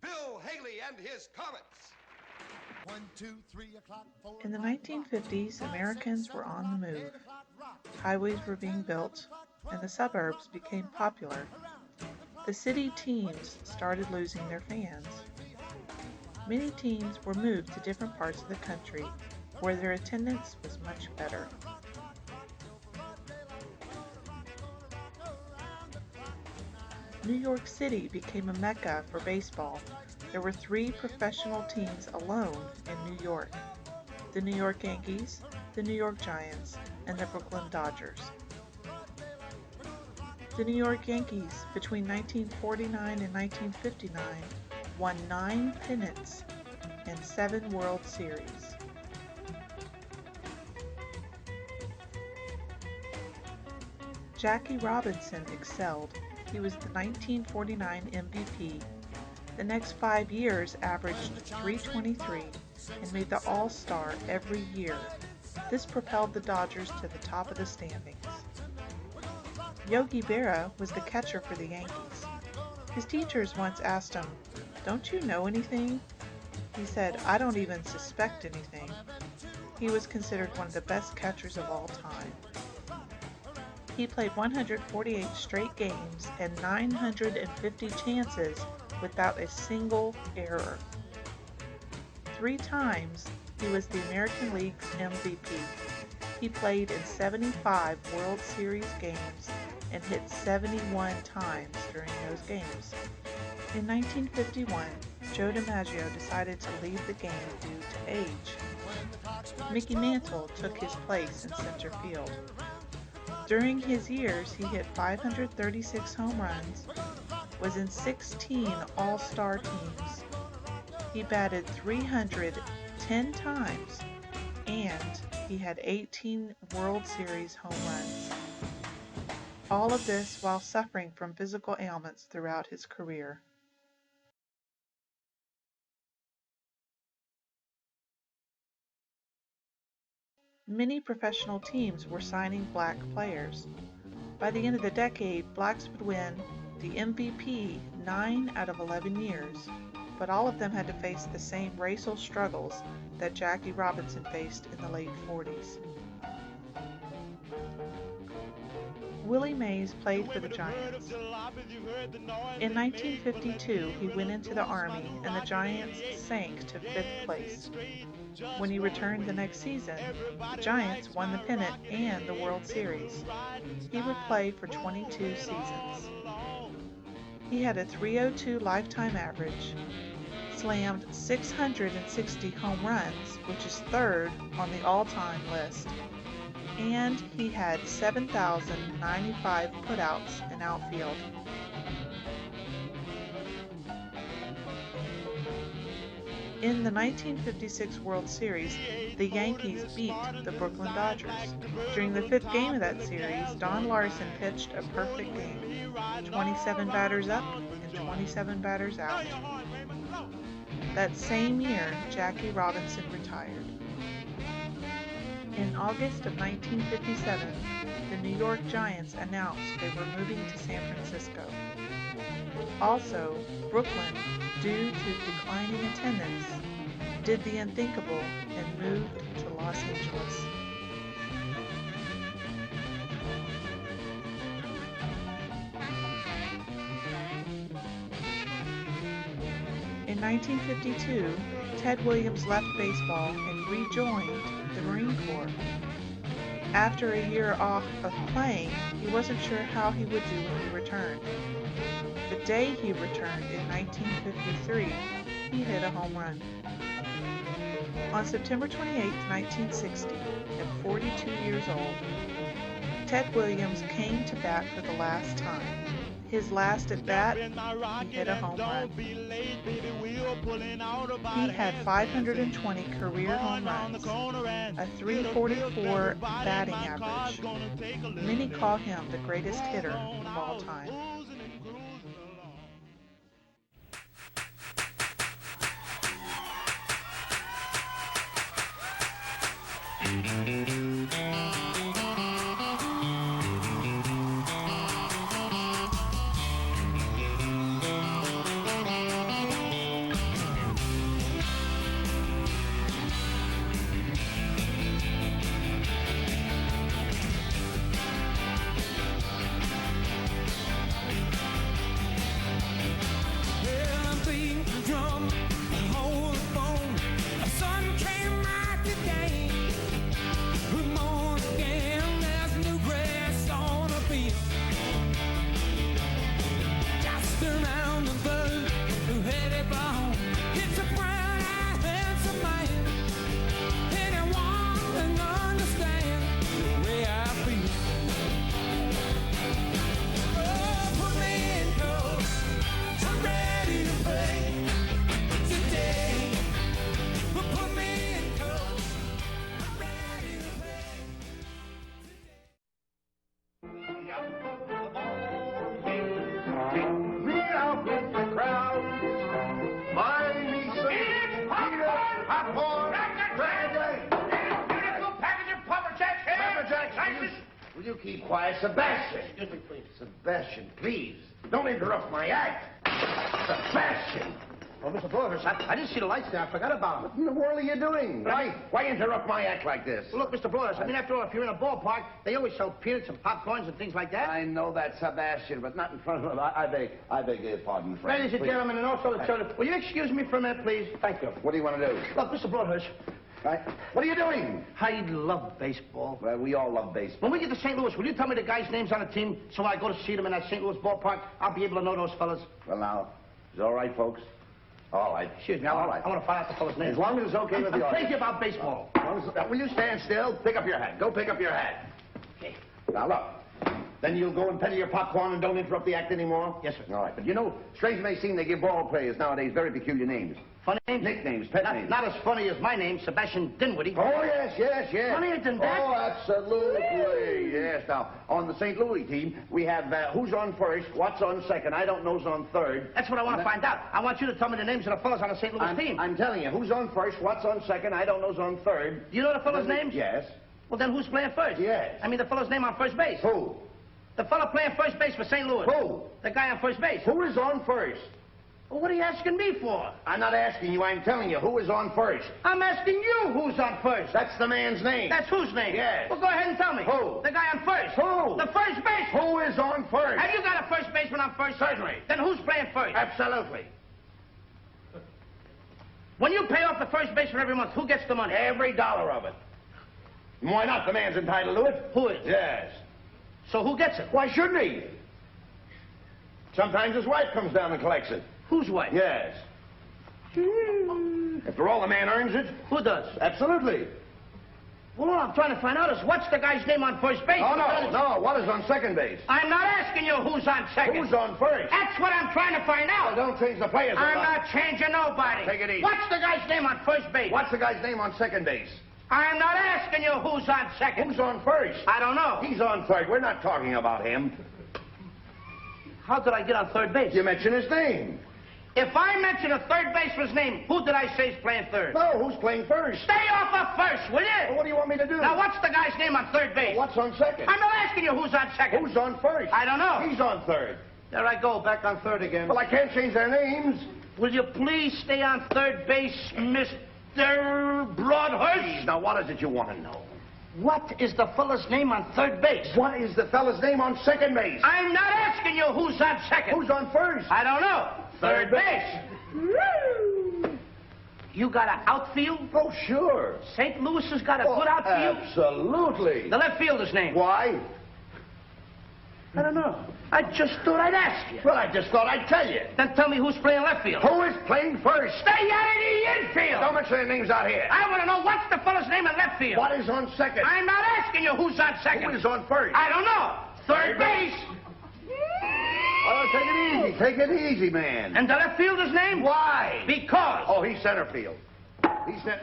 Bill Haley and his Comets. In the 1950s, Americans were on the move. Highways were being built, and the suburbs became popular. The city teams started losing their fans. Many teams were moved to different parts of the country where their attendance was much better. New York City became a mecca for baseball. There were 3 professional teams alone in New York: the New York Yankees, the New York Giants, and the Brooklyn Dodgers. The New York Yankees, between 1949 and 1959, won 9 pennants and 7 World Series. Jackie Robinson excelled. He was the 1949 MVP. The next 5 years averaged .323 and made the All-Star every year. This propelled the Dodgers to the top of the standings. Yogi Berra was the catcher for the Yankees. His teachers once asked him, "Don't you know anything?" He said, "I don't even suspect anything." He was considered one of the best catchers of all time. He played 148 straight games and 950 chances without a single error. 3 times he was the American League's MVP. He played in 75 World Series games and hit 71 times during those games. In 1951, Joe DiMaggio decided to leave the game due to age. Mickey Mantle took his place in center field. During his years, he hit 536 home runs, was in 16 All-Star teams. He batted 310 times, and he had 18 World Series home runs. All of this while suffering from physical ailments throughout his career. Many professional teams were signing black players. By the end of the decade, blacks would win the MVP 9 out of 11 years, but all of them had to face the same racial struggles that Jackie Robinson faced in the late 40s. Willie Mays played for the Giants. In 1952, he went into the Army, and the Giants sank to 5th place. When he returned the next season, the Giants won the pennant and the World Series. He would play for 22 seasons. He had a .302 lifetime average, slammed 660 home runs, which is 3rd on the all-time list, and he had 7,095 putouts in outfield. In the 1956 World Series, the Yankees beat the Brooklyn Dodgers. During the 5th game of that series, Don Larson pitched a perfect game, 27 batters up and 27 batters out. That same year, Jackie Robinson retired. In August of 1957, the New York Giants announced they were moving to San Francisco. Also, Brooklyn, due to declining attendance, did the unthinkable and moved to Los Angeles. In 1952, Ted Williams left baseball and rejoined the Marine Corps. After a year off of playing, he wasn't sure how he would do when he returned. The day he returned in 1953, he hit a home run. On September 28, 1960, at 42 years old, Ted Williams came to bat for the last time. His last at bat, he hit a home run. He had 520 career home runs, a .344 batting average. Many call him the greatest hitter of all time. keep quiet, Sebastian. Excuse me, please. Sebastian, please. Don't interrupt my act. Sebastian. Well, Mr. Broadhurst, I didn't see the lights there. I forgot about them. What in the world are you doing? Why interrupt my act like this? Well, look, Mr. Broadhurst, I mean, after all, if you're in a ballpark, they always sell peanuts and popcorns and things like that. I know that, Sebastian, but not in front of him. I beg your pardon, friend. Ladies and gentlemen, and also the children, will you excuse me for a minute, please? Thank you. What do you want to do? Look, Mr. Broadhurst, Right? What are you doing? I love baseball. Well, we all love baseball. When we get to St. Louis, will you tell me the guys' names on the team so when I go to see them in that St. Louis ballpark, I'll be able to know those fellas? Well, now, is it all right, folks? All right. Excuse me, All right. I want to find out the fellas' names. As long as it's okay with the I'm audience. crazy about baseball. Will you stand still? Pick up your hat. Go pick up your hat. Okay. Now, look. Then you'll go and peddle your popcorn and don't interrupt the act anymore? Yes, sir. All right. But you know, strange it may seem, they give ball players nowadays very peculiar names. Funny names? Nicknames, pet names. Not as funny as my name, Sebastian Dinwiddie. Oh, yes. Funnier than that? Oh, absolutely. Yes. Now, on the St. Louis team, we have who's on first, what's on second, I don't know's on third. That's what I want to find out. I want you to tell me the names of the fellas on the St. Louis team. I'm telling you, who's on first, what's on second, I don't know's on third. You know the fellas' names? Yes. Well, then who's playing first? Yes. I mean the fellow's name on first base. Who? The fellow playing first base for St. Louis. Who? The guy on first base. Who is on first? Well, what are you asking me for? I'm not asking you, I'm telling you, who is on first? I'm asking you who's on first. That's the man's name. That's whose name? Yes. Well, go ahead and tell me. Who? The guy on first. Who? The first baseman. Who is on first? Have you got a first baseman on first? Certainly. Then who's playing first? Absolutely. When you pay off the first baseman every month, who gets the money? Every dollar of it. Why not? The man's entitled to it. Who is? Yes. So who gets it? Why shouldn't he? Sometimes his wife comes down and collects it. Whose wife? Yes. After all, the man earns it. Who does? Absolutely. Well, all I'm trying to find out is what's the guy's name on first base? Oh, no. What is on second base? I'm not asking you who's on second. Who's on first? That's what I'm trying to find out. Well, don't change the players. I'm not changing nobody. Take it easy. What's the guy's name on first base? What's the guy's name on second base? I'm not asking you who's on second. Who's on first? I don't know. He's on third. We're not talking about him. How did I get on third base? You mention his name. If I mention a third baseman's name, who did I say is playing third? No, who's playing first? Stay off of first, will you? Well, what do you want me to do? Now, what's the guy's name on third base? What's on second? I'm not asking you who's on second. Who's on first? I don't know. He's on third. There I go, back on third again. Well, I can't change their names. Will you please stay on third base, Mr. Broadhurst? Now, what is it you want to know? What is the fella's name on third base? What is the fella's name on second base? I'm not asking you who's on second. Who's on first? I don't know. Third base. You got an outfield? Oh, sure. St. Louis has got a good outfield? Absolutely. The left fielder's name? Why? I don't know. I just thought I'd ask you. Well, I just thought I'd tell you. Then tell me who's playing left field. Who is playing first? Stay out of the infield. Don't mention their names out here. I want to know what's the fella's name in left field. What is on second? I'm not asking you who's on second. Who is on first? I don't know. Third base. Oh, take it easy. Take it easy, man. And the left fielder's name? Why? Because. Oh, he's center field. He's center...